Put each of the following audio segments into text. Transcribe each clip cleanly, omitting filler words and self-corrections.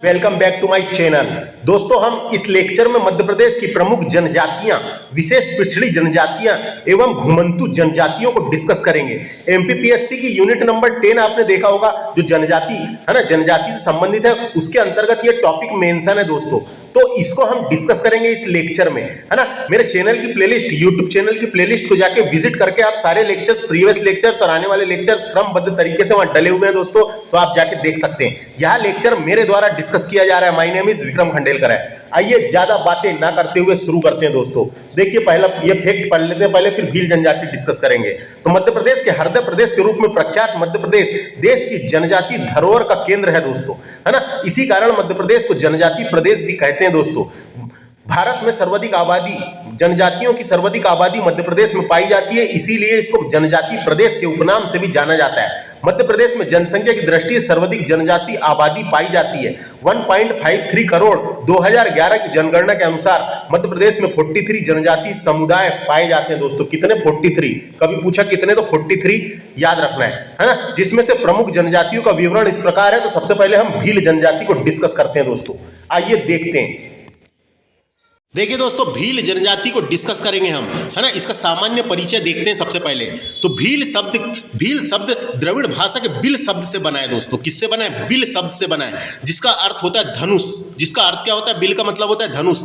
Welcome back to my channel. दोस्तों, हम इस लेक्चर में मध्य प्रदेश की प्रमुख जनजातियां, विशेष पिछड़ी जनजातियां एवं घुमंतु जनजातियों को डिस्कस करेंगे। एमपीपीएससी की यूनिट नंबर 10 आपने देखा होगा, जो जनजाति है ना, जनजाति से संबंधित है, उसके अंतर्गत ये टॉपिक मेंशन है दोस्तों। तो इसको हम डिस्कस करेंगे इस लेक्चर में, है ना। मेरे चैनल की प्लेलिस्ट, यूट्यूब चैनल की प्लेलिस्ट को जाके विजिट करके आप सारे लेक्चर्स, प्रीवियस लेक्चर्स और आने वाले लेक्चर्स क्रमबद्ध तरीके से वहां डले हुए हैं दोस्तों, तो आप जाके देख सकते हैं। यह लेक्चर मेरे द्वारा डिस्कस किया जा रहा है। My name is Vikram Khandelkar है। आइए ज्यादा बातें ना करते हुए शुरू करते हैं दोस्तों। देखिए, पहला ये फैक्ट पढ़ लेते हैं पहले, फिर भील जनजाति डिस्कस करेंगे। तो मध्य प्रदेश के हृदय प्रदेश के रूप में प्रख्यात मध्य प्रदेश देश की जनजाति धरोहर का केंद्र है दोस्तों, है ना। इसी कारण मध्य प्रदेश को जनजाति प्रदेश भी कहते हैं दोस्तों। भारत में सर्वाधिक आबादी, जनजातियों की सर्वाधिक आबादी मध्य प्रदेश में पाई जाती है, इसीलिए इसको जनजाति प्रदेश के उपनाम से भी जाना जाता है। मध्य प्रदेश में जनसंख्या की दृष्टि से सर्वाधिक जनजाति आबादी पाई जाती है। 1.53 करोड़ 2011 की जनगणना के अनुसार मध्य प्रदेश में 43 जनजाति समुदाय पाए जाते हैं दोस्तों। कितने? 43। कभी पूछा कितने, तो 43 याद रखना है ना। जिसमें से प्रमुख जनजातियों का विवरण इस प्रकार है। तो सबसे पहले हम भील जनजाति को डिस्कस करते हैं दोस्तों। आइए देखते हैं। देखिए दोस्तों, भील जनजाति को डिस्कस करेंगे हम, है ना। इसका सामान्य परिचय देखते हैं सबसे पहले। तो भील शब्द द्रविड़ भाषा के बिल शब्द से बना है दोस्तों। किससे बना है? बिल शब्द से बना है, जिसका अर्थ होता है धनुष। जिसका अर्थ क्या होता है? बिल का मतलब होता है धनुष।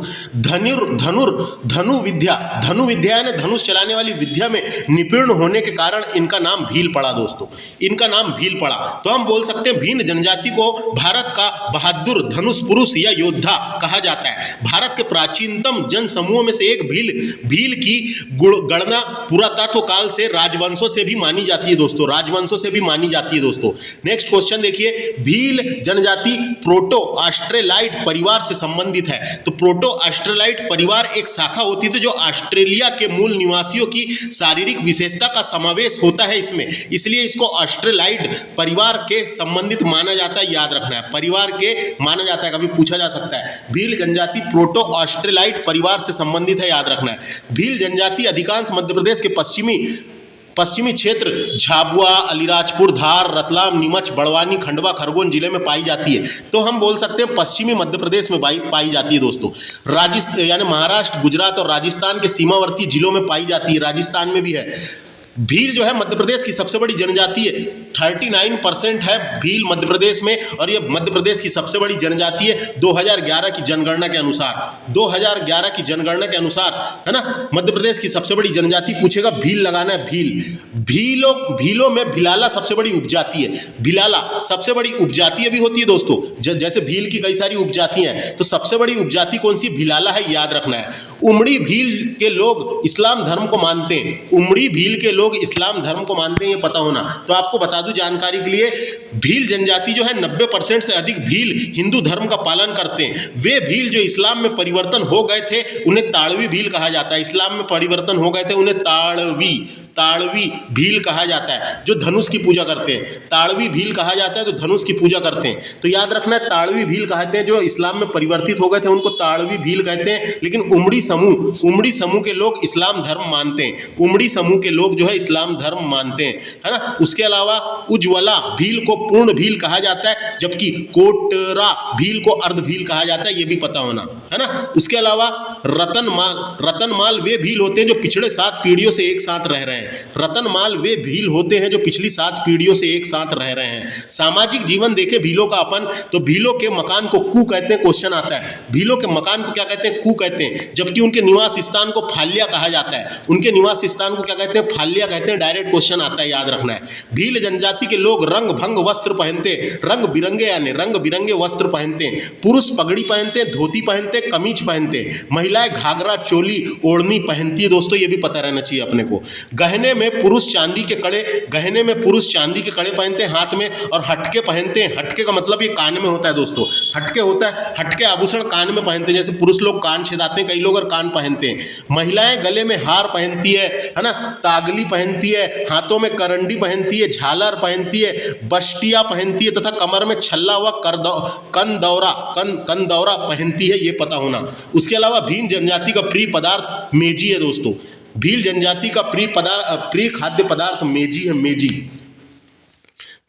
धनु विद्या यानी धनुष चलाने वाली विद्या में निपुण होने के कारण इनका नाम भील पड़ा दोस्तों। इनका नाम भील पड़ा। तो हम बोल सकते हैं भील जनजाति को भारत का बहादुर धनुष पुरुष या योद्धा कहा जाता है। भारत के प्राचीन जन समूहों में से एक भील की गणना पुरातत्व काल से राजवंशों से भी मानी जाती है दोस्तों। राजवंशों से भी मानी जाती है दोस्तों। नेक्स्ट क्वेश्चन देखिए, भील जनजाति प्रोटो ऑस्ट्रेलाइड परिवार से संबंधित है। तो प्रोटो ऑस्ट्रेलाइड परिवार एक शाखा होती है जो ऑस्ट्रेलिया के मूल निवासियों की शारीरिक विशेषता का समावेश होता है इसमें, इसलिए इसको ऑस्ट्रेलाइड परिवार के संबंधित माना जाता है। याद रखना है, परिवार के माना जाता है, कभी पूछा जा सकता है। भील जनजाति प्रोटो ऑस्ट्रेलाइड परिवार से संबंधित है, याद रखना है। भील जनजाति अधिकांश मध्य प्रदेश के पश्चिमी क्षेत्र झाबुआ, अलीराजपुर, धार, रतलाम, नीमच, बड़वानी, खंडवा, खरगोन जिले में पाई जाती है। तो हम बोल सकते हैं पश्चिमी मध्य प्रदेश में पाई जाती है दोस्तों। राजस्थान यानी महाराष्ट्र, गुजरात और राजस्थान के सीमावर्ती जिलों में पाई जाती है। राजस्थान में भी है। भील जो है मध्य प्रदेश की सबसे बड़ी जनजाति है। 39% है भील मध्य प्रदेश में, और ये मध्य प्रदेश की सबसे बड़ी जनजाति है 2011 की जनगणना के अनुसार। 2011 की जनगणना के अनुसार, है ना, मध्य प्रदेश की सबसे बड़ी जनजाति पूछेगा, भील लगाना है। भीलों में भिलाला सबसे बड़ी उपजाति है। भिलाला सबसे बड़ी उपजाति भी होती है दोस्तों। जैसे भील की कई सारी उपजातियां हैं, तो सबसे बड़ी उपजाति कौन सी? भिलाला है, याद रखना है। उमड़ी भील के लोग इस्लाम धर्म को मानते हैं। उमड़ी भील के लोग इस्लाम धर्म को मानते हैं, ये पता होना। तो आपको बता दूं जानकारी के लिए, भील जनजाति जो है 90% से अधिक भील हिंदू धर्म का पालन करते हैं। वे भील जो इस्लाम में परिवर्तन हो गए थे उन्हें ताड़वी भील कहा जाता है। इस्लाम में परिवर्तन हो गए थे उन्हें ताड़वी भील कहा जाता है, जो धनुष की पूजा करते हैं। ताड़वी भील कहा जाता है तो धनुष की पूजा करते हैं। तो याद रखना है, ताड़वी भील कहते हैं जो इस्लाम में परिवर्तित हो गए थे, उनको ताड़वी भील कहते हैं। लेकिन उमड़ी समूह के लोग इस्लाम धर्म मानते हैं। उमड़ी समूह के लोग जो है इस्लाम धर्म मानते हैं, है ना। उसके अलावा उज्ज्वला भील को पूर्ण भील कहा जाता है, जबकि कोटरा भील को अर्ध भील कहा जाता है, ये भी पता होना, है ना। उसके अलावा रतनमाल वे भील होते हैं जो पिछले 7 पीढ़ियों से एक साथ रह रहे हैं। रतनमाल वे भील होते हैं जो पिछली 7 पीढ़ियों से एक साथ रह रहे हैं। सामाजिक जीवन देखे भीलों का अपन, तो भीलों के मकान को कू कहते हैं। क्वेश्चन आता है, भीलों के मकान को क्या कहते हैं? कू कहते हैं। जबकि उनके निवास स्थान को फाल्या कहा जाता है। उनके निवास स्थान को क्या कहते हैं? फाल्या कहते हैं। डायरेक्ट क्वेश्चन आता है, याद रखना है। भील जनजाति के लोग रंग भंग वस्त्र पहनते, रंग बिरंगे वस्त्र पहनते हैं। पुरुष पगड़ी पहनते हैं, धोती पहनते हैं, कमीज पहनते हैं। महिलाएं घाघरा, चोली, ओढ़नी पहनती है दोस्तों, ये भी पता रहना चाहिए अपने को। गहने में पुरुष चांदी के कड़े पहनते हैं हाथ में, और हटके पहनते हैं। हटके का मतलब ये कान में होता है दोस्तों। हटके होता है, हटके आभूषण कान में पहनते हैं। जैसे पुरुष लोग कान छेदाते हैं, कई लोग और कान पहनते हैं। महिलाएं गले में हार पहनती है ना, तागली पहनती है, हाथों में करंडी पहनती है, झालर पहनती है, बस्टिया पहनती है, तथा कमर में छल्ला व कंदौरा पहनती है, ये पता होना। उसके अलावा भील जनजाति का प्रिय पदार्थ मेजी है दोस्तों। भील जनजाति का प्रिय खाद्य पदार्थ मेजी है।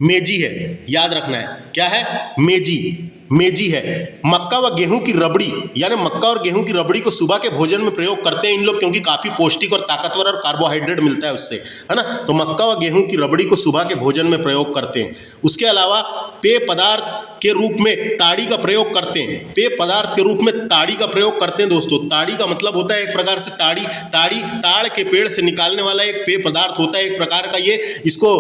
मेजी है, याद रखना है। क्या है? मेजी। मेजी है। मक्का व गेहूं की रबड़ी यानी मक्का और गेहूं की रबड़ी को सुबह के भोजन में प्रयोग करते हैं इन लोग, क्योंकि काफी पौष्टिक और ताकतवर और कार्बोहाइड्रेट मिलता है उससे, है ना। तो मक्का व गेहूं की रबड़ी को सुबह के भोजन में प्रयोग करते हैं। उसके अलावा पेय पदार्थ के रूप में ताड़ी का प्रयोग करते हैं। पेय पदार्थ के रूप में ताड़ी का प्रयोग करते हैं दोस्तों। ताड़ी का मतलब होता है एक प्रकार से ताड़ के पेड़ से निकालने वाला एक पेय पदार्थ होता है एक प्रकार का। ये इसको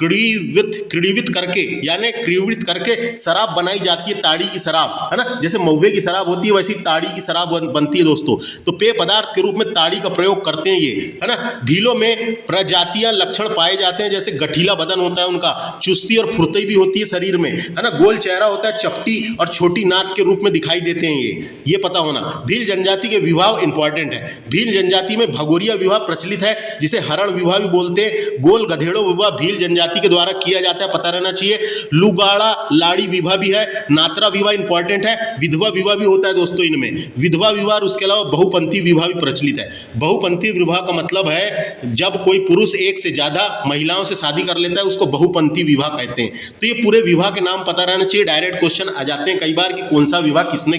क्रीडित करके शराब बनाई जाती है, ताड़ी की शराब, है ना। जैसे महुए की शराब होती है वैसी ताड़ी की शराब बनती है दोस्तों। तो पेय पदार्थ के रूप में ताड़ी का प्रयोग करते हैं ये, है ना। भीलों में प्रजातियां लक्षण पाए जाते हैं, जैसे गठीला बदन होता है उनका, चुस्ती और फुर्ती भी होती है शरीर में, है ना। गोल चेहरा होता है, चपटी और छोटी नाक के रूप में दिखाई देते हैं ये पता होना। भील जनजाति के विवाह इंपॉर्टेंट है। भील जनजाति में भगोरिया विवाह प्रचलित है, जिसे हरण विवाह भी बोलते हैं। गोल गधेड़ो विवाह भील जनजाति के द्वारा किया जाता है, पता रहना चाहिए। लुगाड़ा लाड़ी विवाह भी है। नात्रा विवाह इंपॉर्टेंट है। विधवा विवाह भी होता है दोस्तों इनमें, विधवा विवाह। उसके अलावा बहुपंथी विवाह भी प्रचलित है। बहुपंथी विवाह का मतलब है जब कोई पुरुष एक से ज्यादा महिलाओं से शादी कर लेता है, उसको बहुपंथी विवाह कहते हैं। तो ये पूरे विवाह के नाम पता रहना चाहिए। डायरेक्ट क्वेश्चन आ जाते हैं कई बार कि कौन सा विवाह किसने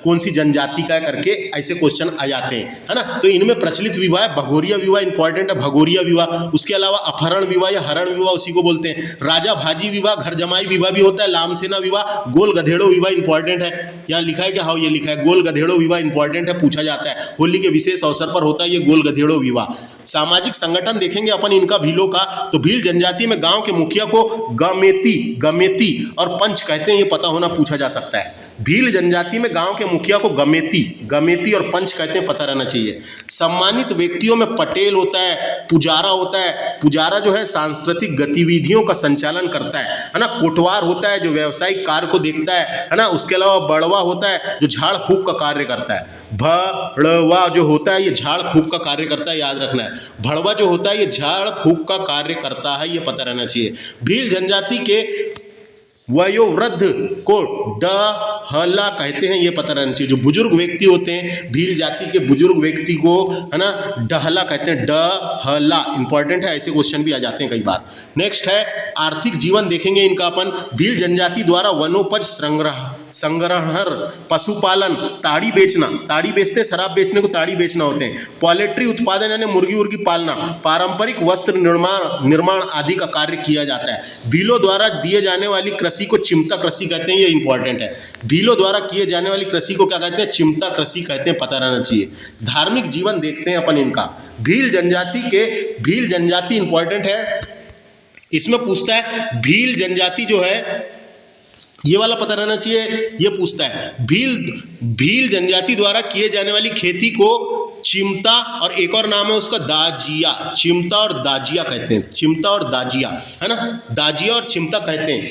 कौन सी जनजाति का करके ऐसे क्वेश्चन आ जाते हैं, है ना। तो इनमें प्रचलित विवाह है। भगोरिया विवाह इंपॉर्टेंट है, भगोरिया विवाह। उसके अलावा अपहरण विवाह या हरण विवाह उसी को बोलते हैं। राजा भाजी विवाह, घर जमाई विवाह भी होता है। लामसेना विवाह, गोल गधेड़ो विवाह इंपॉर्टेंट है। यहाँ लिखा है क्या? हाँ, ये लिखा है गोल गधेड़ो विवाह इंपॉर्टेंट है, पूछा जाता है। होली के विशेष अवसर पर होता है ये गोल गधेड़ो विवाह। सामाजिक संगठन देखेंगे अपन इनका भीलों का, तो भील जनजाति में गांव के मुखिया को गमेती और पंच कहते हैं, ये पता होना पूछा जा सकता है। भील जनजाति में गांव के मुखिया को गमेती और पंच कहते हैं, पता रहना चाहिए। सम्मानित व्यक्तियों में पटेल होता है, पुजारा होता है। पुजारा जो है सांस्कृतिक गतिविधियों का संचालन करता है ना। कोटवार होता है जो व्यवसायिक कार्य को देखता है ना। उसके अलावा बड़वा होता है जो झाड़ फूक का कार्य करता है। भड़वा जो होता है ये झाड़ फूक का कार्य करता है, याद रखना है। भड़वा जो होता है ये झाड़ फूक का कार्य करता है, ये पता रहना चाहिए। भील जनजाति के वयोवृद्ध को डहला कहते हैं, ये पता रहना चाहिए। जो बुजुर्ग व्यक्ति होते हैं भील जाति के बुजुर्ग व्यक्ति को, है ना, डहला कहते हैं। डहला इंपॉर्टेंट है, ऐसे क्वेश्चन भी आ जाते हैं कई बार। नेक्स्ट है आर्थिक जीवन देखेंगे इनका अपन। भील जनजाति द्वारा वनोपज संग्रहण, पशुपालन, ताड़ी बेचना, ताड़ी बेचते हैं, शराब बेचने को ताड़ी बेचना होते हैं। पॉल्ट्री उत्पादन यानी मुर्गी उर्गी पालना, पारंपरिक वस्त्र निर्माण आदि का कार्य किया जाता है। भीलों द्वारा दिए जाने वाली कृषि को चिमटा कृषि कहते हैं, ये इंपॉर्टेंट है। भीलों द्वारा किए जाने वाली कृषि को क्या कहते हैं? चिमटा कृषि कहते हैं, पता रहना चाहिए। धार्मिक जीवन देखते हैं अपन इनका। भील जनजाति इंपॉर्टेंट है। इसमें पूछता है भील जनजाति जो है, ये वाला पता रहना चाहिए। ये पूछता है भील जनजाति द्वारा किए जाने वाली खेती को चिमटा और एक और नाम है उसका दाजिया, चिमटा और दाजिया कहते हैं। चिमटा और दाजिया, है ना, दाजिया और चिमटा कहते हैं,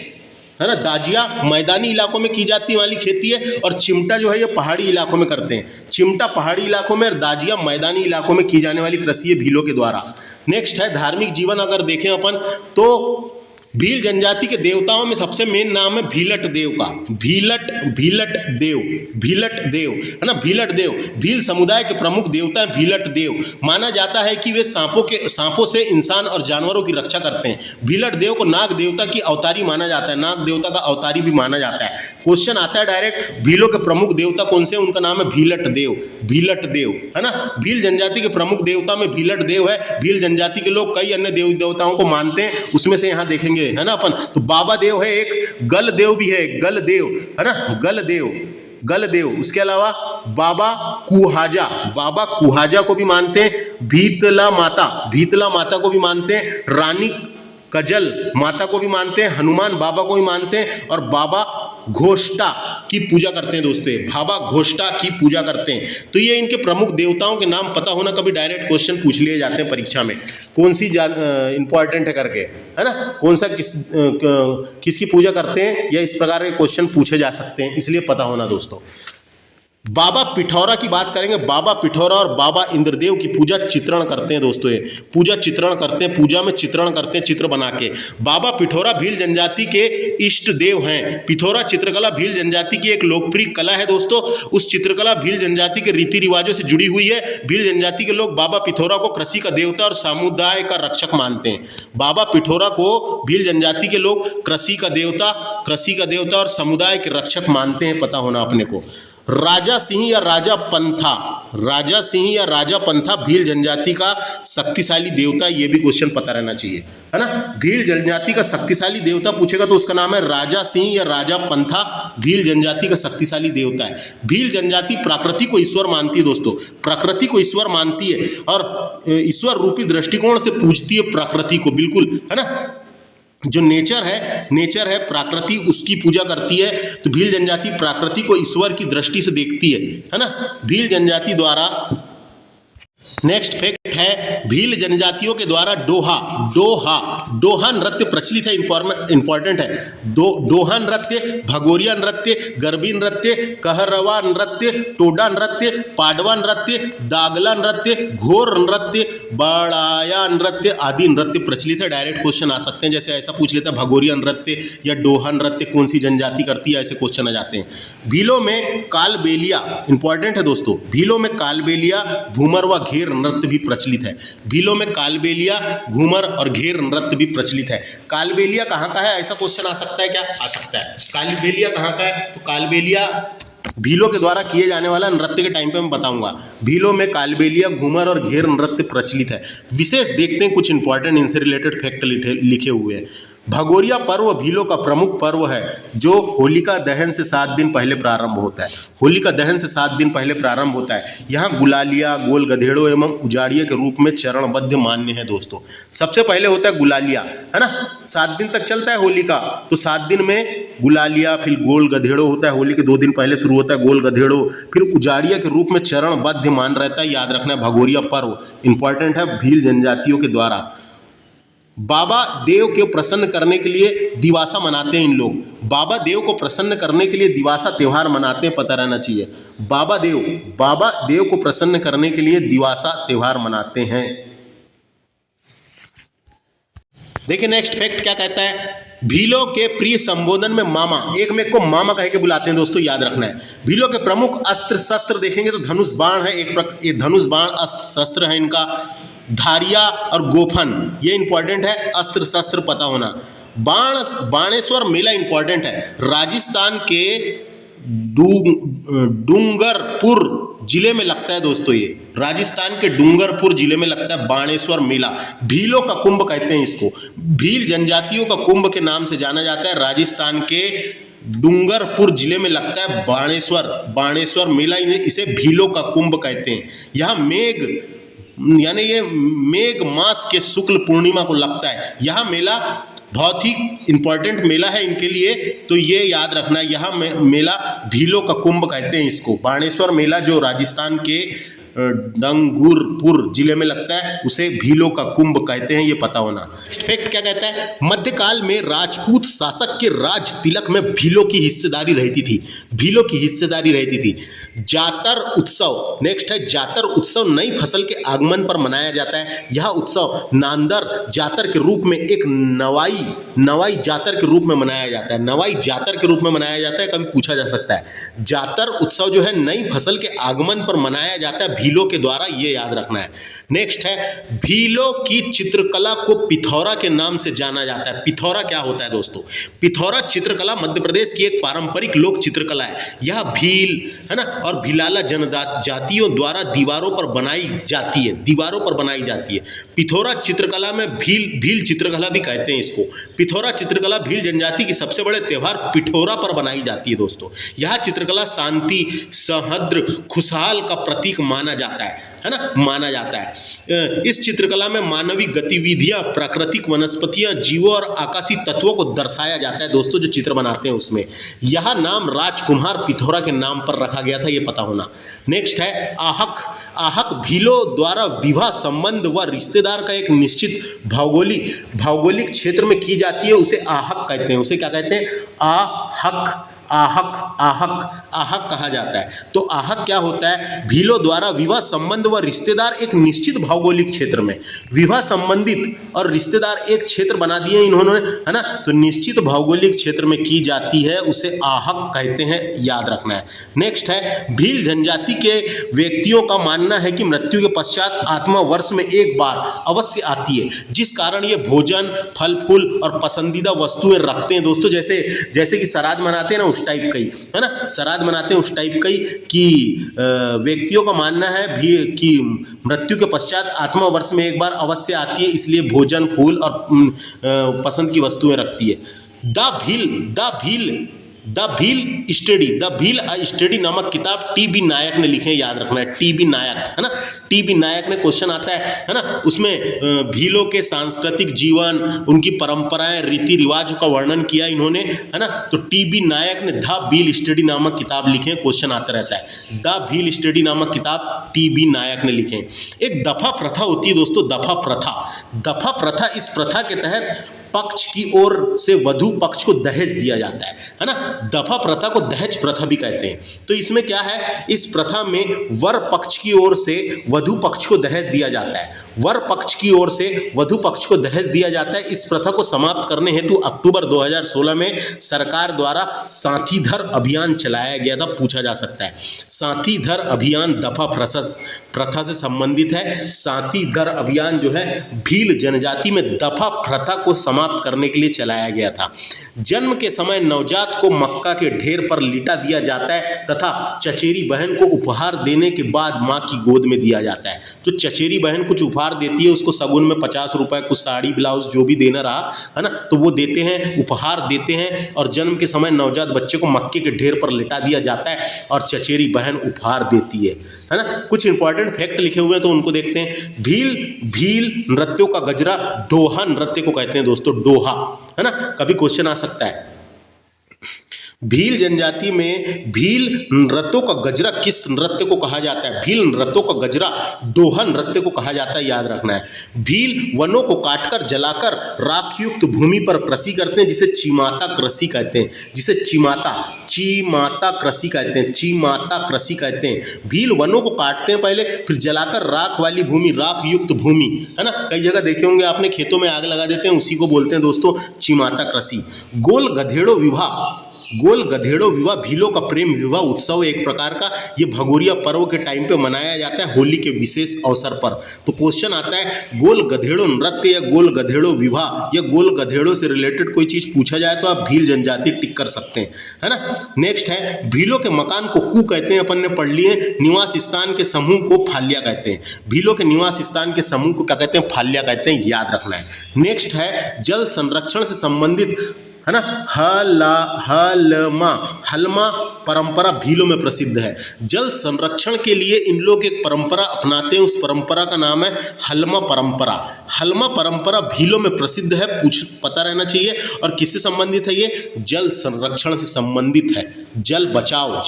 है ना। दाजिया मैदानी इलाकों में की जाती वाली खेती है और चिमटा जो है ये पहाड़ी इलाकों में करते हैं। चिमटा पहाड़ी इलाकों में और दाजिया मैदानी इलाकों में की जाने वाली कृषि है भीलों के द्वारा। नेक्स्ट है धार्मिक जीवन। अगर देखें अपन तो भील जनजाति के देवताओं में सबसे मेन नाम है भीलट देव का। भीलट देव, है ना। भीलट देव भील समुदाय के प्रमुख देवता है। भीलट देव माना जाता है कि वे सांपों से इंसान और जानवरों की रक्षा करते हैं। भीलट देव को नाग देवता की अवतारी माना जाता है, नाग देवता का अवतारी भी माना जाता है। क्वेश्चन आता है डायरेक्ट, भीलों के प्रमुख देवता कौन से? उनका नाम है भीलट देव, है ना। भील जनजाति के प्रमुख देवता में भीलट देव है। भील जनजाति के लोग कई अन्य देव देवताओं को मानते हैं, उसमें से यहाँ देखेंगे, है ना अपन। तो बाबा देव है एक, गल देव भी है, गल देव, है ना, गल देव। उसके अलावा बाबा कुहाजा को भी मानते हैं। भीतला माता को भी मानते हैं। रानी कजल माता को भी मानते हैं। हनुमान बाबा को भी मानते हैं और बाबा घोष्टा की पूजा करते हैं दोस्तों। बाबा घोष्टा की पूजा करते हैं। तो ये इनके प्रमुख देवताओं के नाम पता होना, कभी डायरेक्ट क्वेश्चन पूछ लिए जाते हैं परीक्षा में, कौन सी इंपॉर्टेंट है करके, है ना, कौन सा किसकी पूजा करते हैं, या इस प्रकार के क्वेश्चन पूछे जा सकते हैं, इसलिए पता होना दोस्तों। बाबा पिठौरा की बात करेंगे। बाबा पिठौरा और बाबा इंद्रदेव की पूजा चित्रण करते हैं दोस्तों, ये पूजा चित्रण करते हैं, पूजा में चित्रण करते हैं चित्र बना के। बाबा पिठौरा भील जनजाति के इष्ट देव हैं। पिठौरा चित्रकला भील जनजाति की एक लोकप्रिय कला है दोस्तों। उस चित्रकला भील जनजाति के रीति रिवाजों से जुड़ी हुई है। भील जनजाति के लोग बाबा पिठौरा को कृषि का देवता और समुदाय का रक्षक मानते हैं। बाबा पिठौरा को भील जनजाति के लोग कृषि का देवता और समुदाय के रक्षक मानते हैं, पता होना अपने को। राजा सिंह या राजा पंथा भील जनजाति का शक्तिशाली देवता, ये भी क्वेश्चन पता रहना चाहिए, है ना। भील जनजाति का शक्तिशाली देवता पूछेगा तो उसका नाम है राजा सिंह या राजा पंथा। भील जनजाति का शक्तिशाली देवता है। भील जनजाति प्रकृति को ईश्वर मानती है दोस्तों, प्रकृति को ईश्वर मानती है और ईश्वर रूपी दृष्टिकोण से पूजती है प्रकृति को, बिल्कुल, है ना। जो नेचर है प्रकृति, उसकी पूजा करती है। तो भील जनजाति प्रकृति को ईश्वर की दृष्टि से देखती है ना। भील जनजाति द्वारा नेक्स्ट फैक्ट है, भील जनजातियों के द्वारा डोहा नृत्य प्रचलित है, इंपॉर्टेंट है। डोहा नृत्य, भगोरिया नृत्य, गरबी नृत्य, कहरवा नृत्य, टोडा नृत्य, पाडवा नृत्य, दागला नृत्य, घोर नृत्य, बड़ाया नृत्य आदि नृत्य प्रचलित है। डायरेक्ट क्वेश्चन आ सकते हैं, जैसे ऐसा पूछ लेता है भगोरिया नृत्य या डोहा नृत्य कौन सी जनजाति करती है, ऐसे क्वेश्चन आ जाते हैं। भीलों में कालबेलिया, इंपॉर्टेंट है दोस्तों, भीलों में कालबेलिया, घूमर व घेर नृत्य भी प्रचलित है। भीलों में कालबेलिया, घूमर और घेर नृत्य भी प्रचलित है। कालबेलिया कहाँ का है, ऐसा क्वेश्चन आ सकता है क्या? आ सकता है। कालबेलिया कहाँ का है? तो कालबेलिया भीलों के द्वारा किए जाने वाला नृत्य के टाइम पे मैं बताऊंगा। भीलों में कालबेलिया, घूमर और घेर नृत्य प्रचलित है। विशेष देखते हैं, कुछ इंपॉर्टेंट इनसे रिलेटेड फैक्ट लिखे हुए हैं। भगोरिया पर्व भीलों का प्रमुख पर्व है, जो होलिका दहन से 7 दिन पहले प्रारंभ होता है। होलिका दहन से 7 दिन पहले प्रारंभ होता है। यहाँ गुलालिया, गोल गधेड़ों एवं उजाड़िया के रूप में चरणबद्ध मान्य है दोस्तों। सबसे पहले होता है गुलालिया, है ना, 7 दिन तक चलता है होलिका, तो 7 दिन में गुलालिया, फिर गोल गधेड़ो होता है, होली के 2 दिन पहले शुरू होता है गोल गधेड़ो, फिर उजाड़िया के रूप में चरणबद्ध मान रहता है। याद रखना है, भगोरिया पर्व इंपॉर्टेंट है भील जनजातियों के द्वारा। बाबा देव को प्रसन्न करने के लिए दिवासा मनाते हैं इन लोग। बाबा देव को प्रसन्न करने के लिए दिवासा त्यौहार मनाते हैं, पता रहना चाहिए। बाबा देव को प्रसन्न करने के लिए दिवासा त्यौहार मनाते हैं। देखिए नेक्स्ट फैक्ट क्या कहता है, भीलों के प्रिय संबोधन में मामा, एक में को मामा कह के बुलाते हैं दोस्तों, याद रखना है। भीलों के प्रमुख अस्त्र शस्त्र देखेंगे तो धनुष बाण है, एक धनुष बाण अस्त्र शस्त्र है इनका। धारिया और गोफन, ये इंपॉर्टेंट है, अस्त्र शस्त्र पता होना। बाणेश्वर मेला इंपॉर्टेंट है, राजस्थान के डूंगरपुर जिले में लगता है दोस्तों। ये राजस्थान के डूंगरपुर जिले में लगता है बाणेश्वर मेला। भीलों का कुंभ कहते हैं इसको, भील जनजातियों का कुंभ के नाम से जाना जाता है। राजस्थान के डूंगरपुर जिले में लगता है बाणेश्वर मेला, इसे भीलों का कुंभ कहते हैं। यहाँ यानी ये मेघ मास के शुक्ल पूर्णिमा को लगता है। यह मेला बहुत ही इंपॉर्टेंट मेला है इनके लिए, तो ये याद रखना है। यह मेला भीलों का कुंभ कहते हैं इसको। बाणेश्वर मेला जो राजस्थान के डंगुरपुर जिले में लगता है, उसे भीलों का कुंभ कहते हैं, ये पता होना। फैक्ट क्या कहता है, मध्यकाल में राजपूत शासक के राज तिलक में भीलों की हिस्सेदारी रहती थी। जातर उत्सव, नेक्स्ट है जातर उत्सव, नई फसल के आगमन पर मनाया जाता है। यह उत्सव नांदर जातर के रूप में एक नवाई जातर के रूप में मनाया जाता है। नवाई जातर के रूप में मनाया जाता है, कभी पूछा जा सकता है। जातर उत्सव जो है नई फसल के आगमन पर मनाया जाता है भीलों के द्वारा, ये याद रखना है। नेक्स्ट है, भीलों की चित्रकला को पिथौरा के नाम से जाना जाता है। पिथौरा क्या होता है दोस्तों? पिथौरा चित्रकला मध्य प्रदेश की एक पारंपरिक लोक चित्रकला है। यह भील, है ना, और भिलाला जनजातियों द्वारा दीवारों पर बनाई जाती है। पिथौरा चित्रकला में भील चित्रकला भी कहते हैं इसको। पिथौरा चित्रकला भील जनजाति की सबसे बड़े त्योहार पिठौरा पर बनाई जाती है दोस्तों। यह चित्रकला शांति, सौहार्द, खुशहाल का प्रतीक माना जाता है। इस चित्रकला में मानवीय गतिविधियां, प्राकृतिक वनस्पतियां, जीवों और आकाशीय तत्वों को दर्शाया जाता है दोस्तों, जो चित्र बनाते हैं उसमें। यह नाम राजकुमार पिथौरा के नाम पर रखा गया था, ये पता होना। नेक्स्ट है आहक भीलों द्वारा विवाह संबंध व रिश्तेदार का एक निश्चित भौगोलिक क्षेत्र में की जाती है, उसे आहक कहते हैं। उसे क्या कहते हैं? आहक आहक, आहक कहा जाता है। तो आहक क्या होता है? भीलों द्वारा विवाह संबंध व रिश्तेदार एक निश्चित भौगोलिक क्षेत्र में, विवाह संबंधित और रिश्तेदार एक क्षेत्र बना दिए इन्होंने, है ना, तो निश्चित भौगोलिक क्षेत्र में की जाती है, उसे आहक कहते हैं, याद रखना है। नेक्स्ट है, भील जनजाति के व्यक्तियों का मानना है कि मृत्यु के पश्चात आत्मा वर्ष में एक बार अवश्य आती है, जिस कारण ये भोजन, फल फूल और पसंदीदा वस्तुएं रखते हैं दोस्तों। जैसे कि श्राद्ध मनाते हैं ना, उस टाइप का ही, है ना, श्राद्ध मनाते हैं उस टाइप का ही, कि व्यक्तियों का मानना है भी कि मृत्यु के पश्चात आत्मा वर्ष में एक बार अवश्य आती है, इसलिए भोजन, फूल और पसंद की वस्तुएं रखती है। द भील स्टडी नामक किताब टी.बी. नायक ने लिखे, याद रखना है, टी.बी. नायक, है ना, टी.बी. नायक ने, क्वेश्चन आता है ना, उसमें भीलों के सांस्कृतिक जीवन, उनकी परंपराएं, रीति रिवाज का वर्णन किया इन्होंने, है ना। तो टी.बी. नायक ने द भील स्टडी नामक किताब लिखे, क्वेश्चन आता रहता है, द भील स्टडी नामक किताब टी.बी. नायक ने लिखे। एक दफा प्रथा होती है दोस्तों, दफा प्रथा, इस प्रथा के तहत पक्ष की ओर से वधु पक्ष को दहेज दिया जाता है ना। दफा प्रथा को दहेज प्रथा भी कहते हैं। तो इसमें क्या है, इस प्रथा में वर पक्ष की ओर से वधु पक्ष को दहेज दिया जाता है, वर पक्ष की ओर से वधु पक्ष को दहेज दिया जाता है। इस प्रथा को समाप्त करने हेतु अक्टूबर 2016 में सरकार द्वारा साथीधर अभियान चलाया गया था, पूछा जा सकता है। साथीधर अभियान दफा प्रथा से संबंधित है। साथीधर अभियान जो है भील जनजाति में दफा प्रथा को समाप्त करने के लिए चलाया गया था। जन्म के समय नवजात को मक्का के ढेर पर लिटा दिया जाता है तथा चचेरी बहन को उपहार देने के बाद माँ की गोद में दिया जाता है। तो चचेरी बहन कुछ उपहार देती है, उसको शगुन में 50 रुपए, कुछ साड़ी ब्लाउज जो भी देना रहा, है ना, तो वो देते हैं, उपहार देते हैं। और जन्म के समय नवजात बच्चे को मक्के के ढेर पर लिटा दिया जाता है और चचेरी बहन उपहार देती है ना। कुछ इंपॉर्टेंट फैक्ट लिखे हुए हैं तो उनको देखते हैं। भील नृत्यों का गजरा डोहा नृत्य को कहते हैं दोस्तों, डोहा, है ना, कभी क्वेश्चन आ सकता है। भील जनजाति में भील नृत्यों का गजरा किस नृत्य को कहा जाता है? भील नृत्यों का गजरा डोहा नृत्य को कहा जाता है, याद रखना है। भील वनों को काटकर जलाकर राखयुक्त भूमि पर कृषि करते हैं, जिसे चिमाता कृषि कहते हैं, जिसे चिमाता कृषि कहते हैं, चिमाता कृषि कहते हैं। भील वनों को काटते हैं पहले, फिर जलाकर राख वाली भूमि, राख युक्त भूमि, है ना, कई जगह देखे होंगे आपने, खेतों में आग लगा देते हैं, उसी को बोलते हैं दोस्तों चिमाता कृषि। गोल गधेड़ों विवाह भीलों का प्रेम विवाह उत्सव एक प्रकार का, ये भगोरिया पर्व के टाइम पे मनाया जाता है, होली के विशेष अवसर पर। तो क्वेश्चन आता है, गोल गधेड़ों नृत्य या गोल गधेड़ों विवाह या गोल गधेड़ों से रिलेटेड कोई चीज पूछा जाए तो आप भील जनजाति टिक कर सकते हैं, है ना। नेक्स्ट है, भीलों के मकान को कू कहते हैं, अपन ने पढ़ लिए। निवास स्थान के समूह को फाल्या कहते हैं। भीलों के निवास स्थान के समूह को क्या कहते हैं? फाल्या कहते हैं, याद रखना है। नेक्स्ट है, जल संरक्षण से संबंधित, है ना, हलमा परंपरा भीलों में प्रसिद्ध है। जल संरक्षण के लिए इन लोग एक परंपरा अपनाते हैं, उस परंपरा का नाम है हलमा परंपरा। हलमा परंपरा भीलों में प्रसिद्ध है, पता रहना चाहिए। और किससे संबंधित है ये? जल संरक्षण से संबंधित है। जल बचाओ,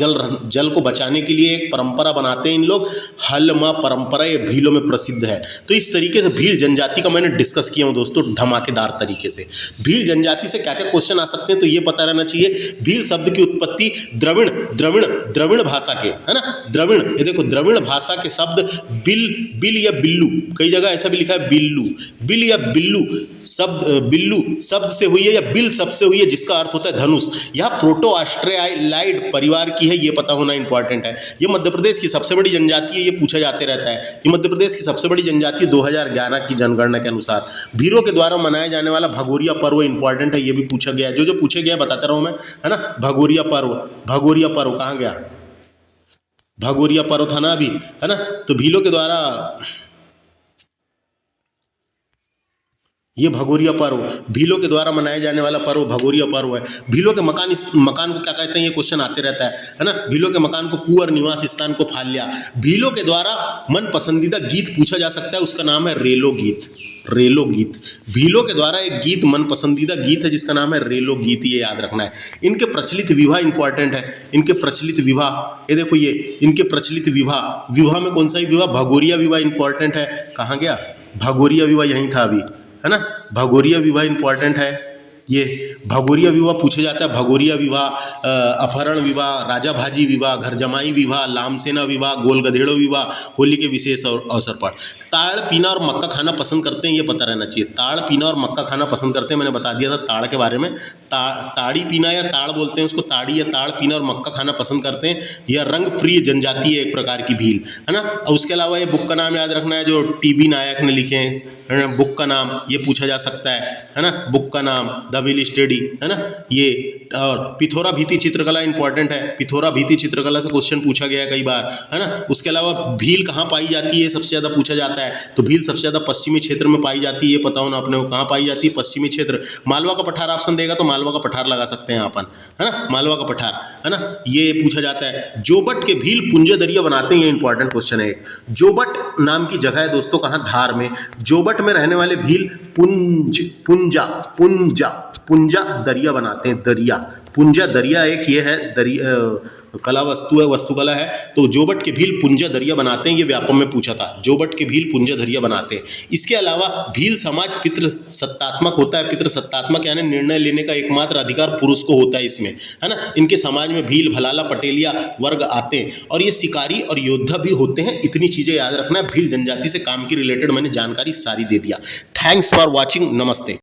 जल को बचाने के लिए एक परंपरा बनाते हैं इन लोग, हलमा परंपरा, ये भीलों में प्रसिद्ध है। तो इस तरीके से भील जनजाति का मैंने डिस्कस किया हूँ दोस्तों, धमाकेदार तरीके से। भील जनजाति से क्या क्या क्वेश्चन आ सकते हैं तो ये पता रहना चाहिए। भील शब्द की उत्पत्ति द्रविड़ भाषा के, है ना, द्रविड़, ये देखो द्रविड़ भाषा के शब्द बिल या बिल्लू, कई जगह ऐसा भी लिखा है बिल या बिल्लू शब्द से हुई है या बिल शब्द से हुई है, जिसका अर्थ होता है धनुष। यह प्रोटो ऑस्ट्रेलाइड परिवार की है, ये पता होना इंपॉर्टेंट है। ये मध्य प्रदेश की सबसे बड़ी जनजाति है, ये पूछा जाते रहता है। ये मध्य प्रदेश की सबसे बड़ी जनजाति 2011 की जनगणना के अनुसार। भीलों के द्वारा मनाया जाने वाला भगोरिया पर्व इंपॉर्टेंट है, ये भी पूछा गया है। जो पूछे गया बताता रहूं मैं, है ना। भगोरिया पर्व कहाँ गया? भगोरिया पर्व था ना अभी, है ना। तो भीलों के द्वारा ये भगोरिया पर्व, भीलों के द्वारा मनाया जाने वाला पर्व भगोरिया पर्व है। भीलों के मकान, इस मकान को क्या कहते हैं? ये क्वेश्चन आते रहता है ना। भीलों के मकान को कू और निवास स्थान को फाल्या। भीलों के द्वारा मन पसंदीदा गीत पूछा जा सकता है, उसका नाम है रेलो गीत। भीलों के द्वारा एक गीत मन पसंदीदा गीत है जिसका नाम है रेलो गीत, ये याद रखना है। इनके प्रचलित विवाह इंपॉर्टेंट है। इनके प्रचलित विवाह, ये देखो, ये इनके प्रचलित विवाह में कौन सा ही विवाह? भगोरिया विवाह इंपॉर्टेंट है। कहाँ गया? भगोरिया विवाह यहीं था अभी, है ना। भगोरिया विवाह इंपॉर्टेंट है, ये भगोरिया विवाह पूछा जाता है, भगोरिया विवाह, अपहरण विवाह, राजा भाजी विवाह, घर जमाई विवाह, लामसेना विवाह, गोल गधेड़ो विवाह, होली के विशेष अवसर पर। ताड़ पीना और मक्का खाना पसंद करते हैं, ये पता रहना चाहिए। ताड़ पीना और मक्का खाना पसंद करते हैं, मैंने बता दिया था ताड़ के बारे में। ताड़ी पीना या ताड़ बोलते हैं उसको, ताड़ी या ताड़ पीना और मक्का खाना पसंद करते हैं। यह रंग प्रिय जनजाति है एक प्रकार की भील, है ना। और उसके अलावा ये बुक का नाम याद रखना है जो टीबी नायक ने लिखे हैं, है ना। बुक का नाम ये पूछा जा सकता है ना। बुक का नाम द विल स्टडी, है ना ये। और पिथौरा भीति चित्रकला इंपॉर्टेंट है, पिथौरा भीति चित्रकला से क्वेश्चन पूछा गया है कई बार, है ना। उसके अलावा भील कहाँ पाई जाती है, सबसे ज़्यादा पूछा जाता है। तो भील सबसे ज़्यादा पश्चिमी क्षेत्र में पाई जाती है, ये पता होना अपने को कहाँ पाई जाती है, पश्चिमी क्षेत्र। मालवा का पठार ऑप्शन देगा तो मालवा का पठार लगा सकते हैं अपन, है ना, मालवा का पठार, है ना। ये पूछा जाता है। जोबट के भील पुंजा दरिया बनाते हैं, ये इंपॉर्टेंट क्वेश्चन है एक। जोबट नाम की जगह है दोस्तों, कहाँ, धार में। जोबट में रहने वाले भील पुंजा दरिया बनाते हैं, दरिया, पुंजा दरिया एक ये है, दरिया कला वस्तु है, वस्तुकला है। तो जोबट के भील पुंजा दरिया बनाते हैं, ये व्यापम में पूछा था। जोबट के भील पुंजा दरिया बनाते हैं। इसके अलावा भील समाज पितृसत्तात्मक होता है। पितृसत्तात्मक यानी निर्णय लेने का एकमात्र अधिकार पुरुष को होता है इसमें, है ना। इनके समाज में भील, भलाला, पटेलिया वर्ग आते हैं और ये शिकारी और योद्धा भी होते हैं। इतनी चीज़ें याद रखना है। भील जनजाति से काम की रिलेटेड मैंने जानकारी सारी दे दिया। थैंक्स फॉर वॉचिंग, नमस्ते।